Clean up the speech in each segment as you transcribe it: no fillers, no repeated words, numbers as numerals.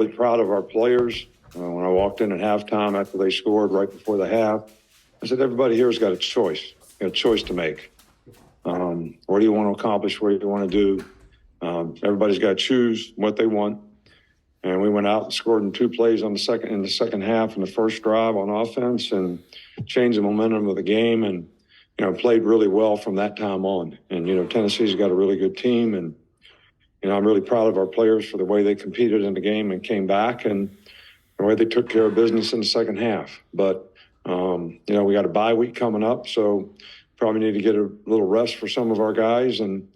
really proud of our players. When I walked in at halftime after they scored right before the half, I said, everybody here has got a choice, to make. What do you want to accomplish? What do you want to do? Everybody's got to choose what they want. And we went out and scored in 2 plays in the second half and the first drive on offense and changed the momentum of the game and, played really well from that time on. And, Tennessee's got a really good team. And, I'm really proud of our players for the way they competed in the game and came back and the way they took care of business in the second half. But, we got a bye week coming up, so probably need to get a little rest for some of our guys. And,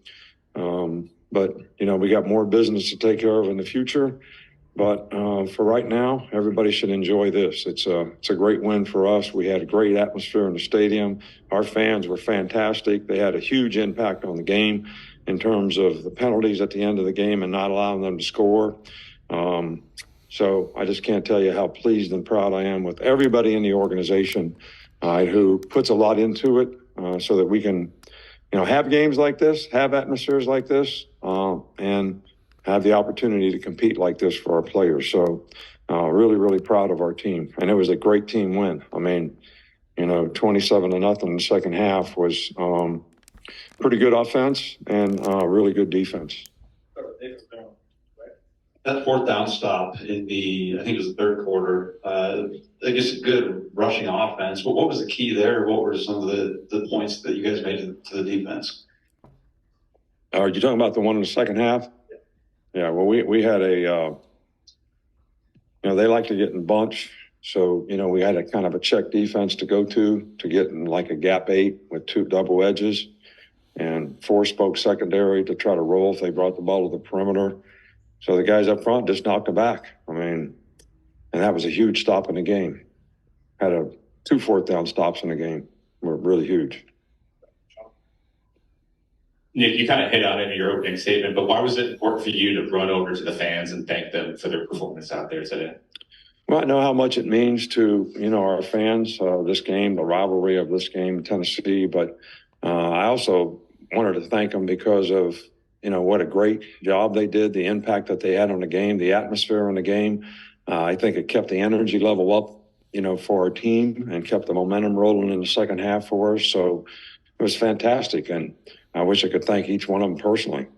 but, we got more business to take care of in the future. But for right now, everybody should enjoy this. It's a great win for us. We had a great atmosphere in the stadium. Our fans were fantastic. They had a huge impact on the game in terms of the penalties at the end of the game and not allowing them to score. So I just can't tell you how pleased and proud I am with everybody in the organization who puts a lot into it so that we can, have games like this, have atmospheres like this, and have the opportunity to compete like this for our players. So really, really proud of our team. And it was a great team win. I mean, 27-0 in the second half was pretty good offense and really good defense. That fourth down stop in I think it was the third quarter, I guess a good rushing offense. But what was the key there? What were some of the points that you guys made to the defense? Are you talking about the one in the second half? Yeah, well, we had they like to get in bunch. So, we had a kind of a check defense to go to get in like a gap 8 with 2 double edges and 4 spoke secondary to try to roll if they brought the ball to the perimeter. So the guys up front just knocked it back. I mean, and that was a huge stop in the game. Had 2 fourth down stops in the game. Were really huge. Nick, you kind of hit on it in your opening statement, but why was it important for you to run over to the fans and thank them for their performance out there today? Well, I know how much it means to, our fans, this game, the rivalry of this game in Tennessee, but I also wanted to thank them because of, what a great job they did, the impact that they had on the game, the atmosphere in the game. I think it kept the energy level up, for our team and kept the momentum rolling in the second half for us. So it was fantastic. And I wish I could thank each one of them personally.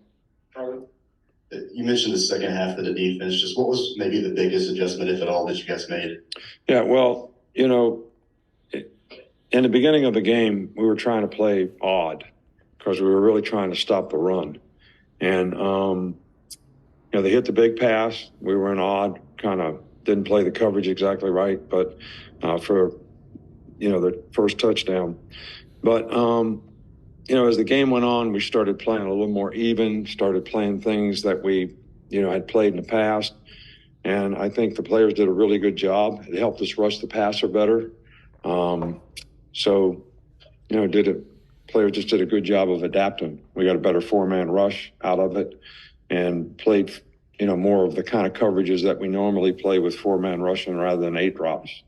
You mentioned the second half of the defense. Just what was maybe the biggest adjustment, if at all, that you guys made? Yeah, well, in the beginning of the game, we were trying to play odd because we were really trying to stop the run. And, they hit the big pass. We were in odd, kind of didn't play the coverage exactly right, but for, the first touchdown. But, as the game went on, we started playing a little more even, started playing things that we, had played in the past. And I think the players did a really good job. It helped us rush the passer better. Players just did a good job of adapting. We got a better 4-man rush out of it and played, more of the kind of coverages that we normally play with 4-man rushing rather than 8 drops.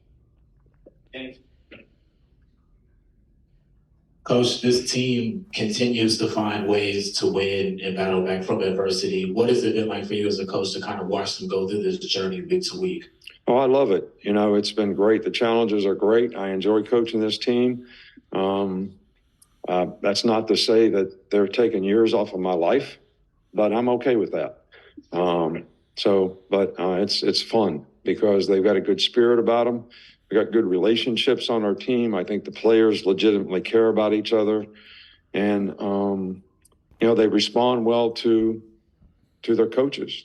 Coach, this team continues to find ways to win and battle back from adversity. What has it been like for you as a coach to kind of watch them go through this journey week to week? Oh, I love it. It's been great. The challenges are great. I enjoy coaching this team. That's not to say that they're taking years off of my life, but I'm okay with that. It's fun because they've got a good spirit about them. We got good relationships on our team. I think the players legitimately care about each other, and they respond well to their coaches.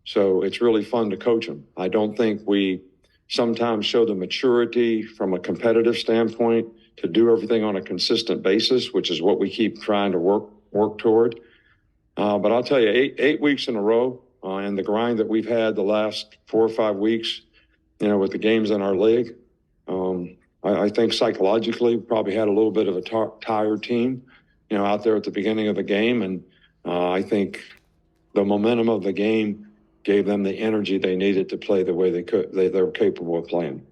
So it's really fun to coach them. I don't think we sometimes show the maturity from a competitive standpoint to do everything on a consistent basis, which is what we keep trying to work toward. But I'll tell you, eight weeks in a row, and the grind that we've had the last 4 or 5 weeks, with the games in our league. I think psychologically probably had a little bit of a tired team, out there at the beginning of the game. And I think the momentum of the game gave them the energy they needed to play the way they were capable of playing.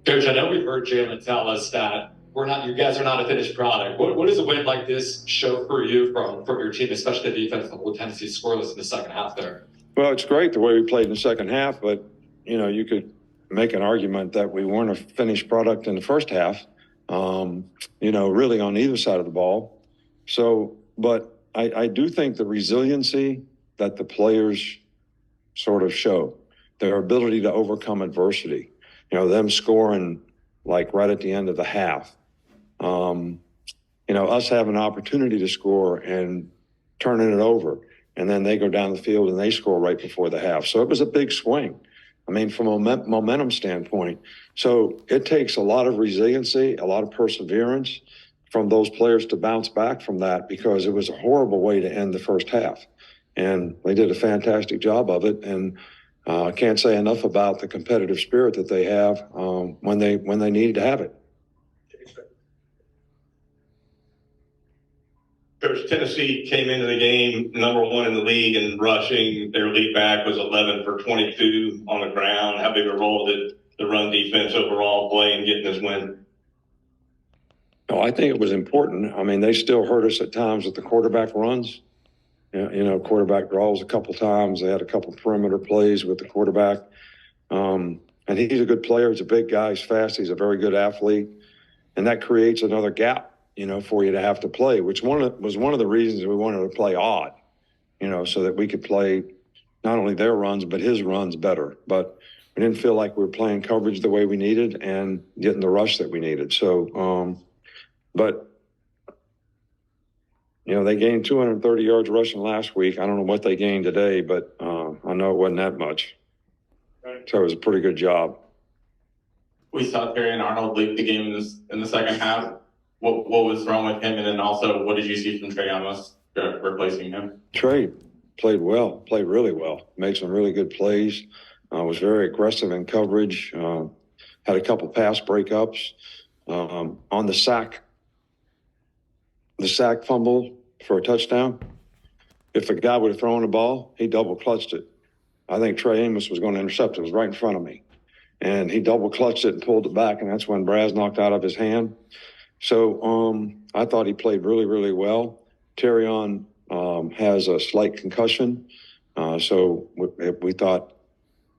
Coach, I know we've heard Jalen tell us that you guys are not a finished product. What does a win like this show for you from your team, especially the defense, the whole Tennessee scoreless in the second half there? Well, it's great the way we played in the second half, but, you could make an argument that we weren't a finished product in the first half, really on either side of the ball. So, but I do think the resiliency that the players sort of show, their ability to overcome adversity, them scoring like right at the end of the half, us having an opportunity to score and turning it over. And then they go down the field and they score right before the half. So it was a big swing. I mean, from a momentum standpoint. So it takes a lot of resiliency, a lot of perseverance from those players to bounce back from that, because it was a horrible way to end the first half. And they did a fantastic job of it. And I can't say enough about the competitive spirit that they have when they needed to have it. Coach, Tennessee came into the game #1 in the league in rushing. Their lead back was 11 for 22 on the ground. How big a role did the run defense overall play in getting this win? No, I think it was important. I mean, they still hurt us at times with the quarterback runs. Quarterback draws a couple times. They had a couple perimeter plays with the quarterback. And he's a good player. He's a big guy. He's fast. He's a very good athlete. And that creates another gap, for you to have to play, which was one of the reasons we wanted to play odd, so that we could play not only their runs, but his runs better. But we didn't feel like we were playing coverage the way we needed and getting the rush that we needed. So, they gained 230 yards rushing last week. I don't know what they gained today, but I know it wasn't that much. So it was a pretty good job. We saw Terry and Arnold lead the game in the second half. What was wrong with him? And then also, what did you see from Trey Amos replacing him? Trey played really well, made some really good plays, was very aggressive in coverage, had a couple pass breakups on the sack fumble for a touchdown. If a guy would have thrown the ball, he double clutched it. I think Trey Amos was going to intercept it. It was right in front of me. And he double clutched it and pulled it back, and that's when Braz knocked out of his hand. So I thought he played really, really well. Terrion has a slight concussion, so we thought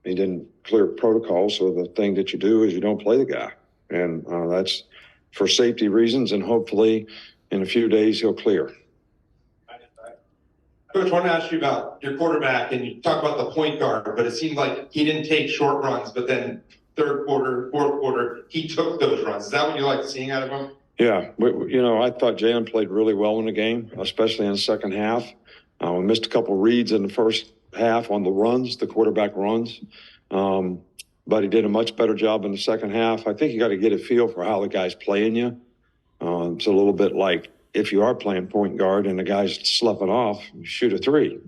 he didn't clear protocol. So the thing that you do is you don't play the guy, and that's for safety reasons. And hopefully, in a few days, he'll clear. Coach, I want to ask you about your quarterback, and you talk about the point guard, but it seemed like he didn't take short runs, but then third quarter, fourth quarter, he took those runs. Is that what you like seeing out of him? Yeah, I thought Jalen played really well in the game, especially in the second half. We missed a couple reads in the first half on the runs, the quarterback runs, but he did a much better job in the second half. I think you got to get a feel for how the guy's playing you. It's a little bit like if you are playing point guard and the guy's sloughing off, you shoot a three.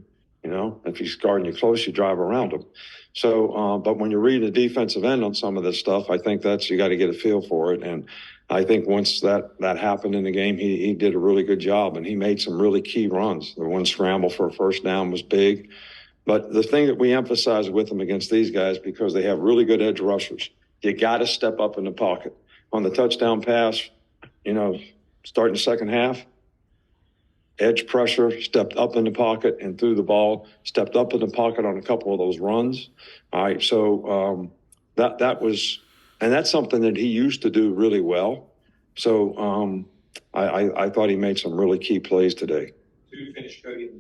If he's guarding you close, you drive around him. So, but when you're reading the defensive end on some of this stuff, I think you got to get a feel for it. And I think once that happened in the game, he did a really good job, and he made some really key runs. The one scramble for a first down was big. But the thing that we emphasize with them against these guys, because they have really good edge rushers, you got to step up in the pocket. On the touchdown pass, starting the second half, edge pressure, stepped up in the pocket and threw the ball, stepped up in the pocket on a couple of those runs. All right, so that was, and that's something that he used to do really well. So I thought he made some really key plays today. To finish, Cody.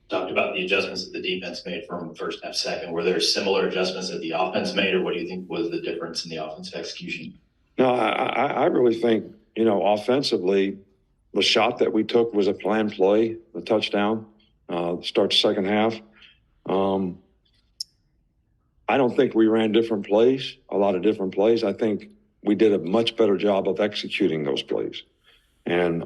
Talked about the adjustments that the defense made from first half, second. Were there similar adjustments that the offense made, or what do you think was the difference in the offensive execution? No, I really think, offensively, the shot that we took was a planned play, the touchdown, start the second half. I don't think we ran a lot of different plays. I think we did a much better job of executing those plays. And,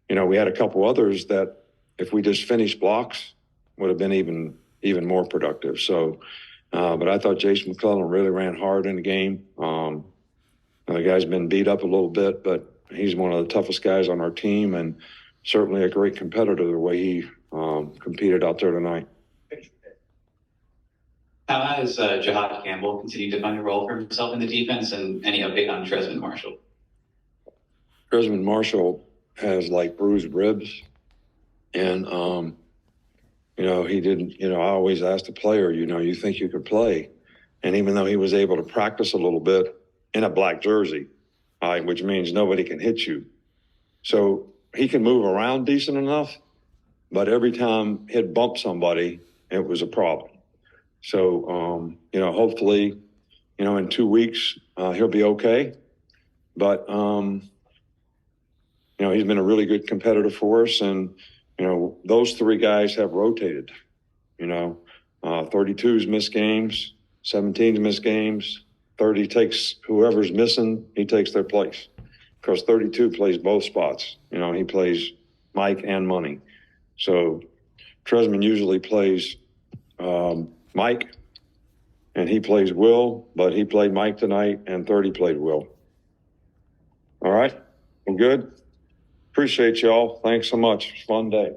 we had a couple others that if we just finished blocks would have been even more productive. So, but I thought Jason McClellan really ran hard in the game. The guy's been beat up a little bit, but he's one of the toughest guys on our team, and certainly a great competitor the way he competed out there tonight. How has Jahad Campbell continued to find a role for himself in the defense, and any update on Tresman Marshall? Tresman Marshall has bruised ribs, and he didn't, I always asked the player, you think you could play? And even though he was able to practice a little bit in a black jersey, which means nobody can hit you. So he can move around decent enough, but every time he'd bump somebody, it was a problem. So, hopefully, in 2 weeks, he'll be okay. But, he's been a really good competitor for us. And, those three guys have rotated, 32's missed games, 17's missed games, 30 takes whoever's missing, he takes their place. Because 32 plays both spots. He plays Mike and Money. So Tresman usually plays Mike, and he plays Will, but he played Mike tonight, and 30 played Will. All right, well, good. Appreciate y'all. Thanks so much. Fun day.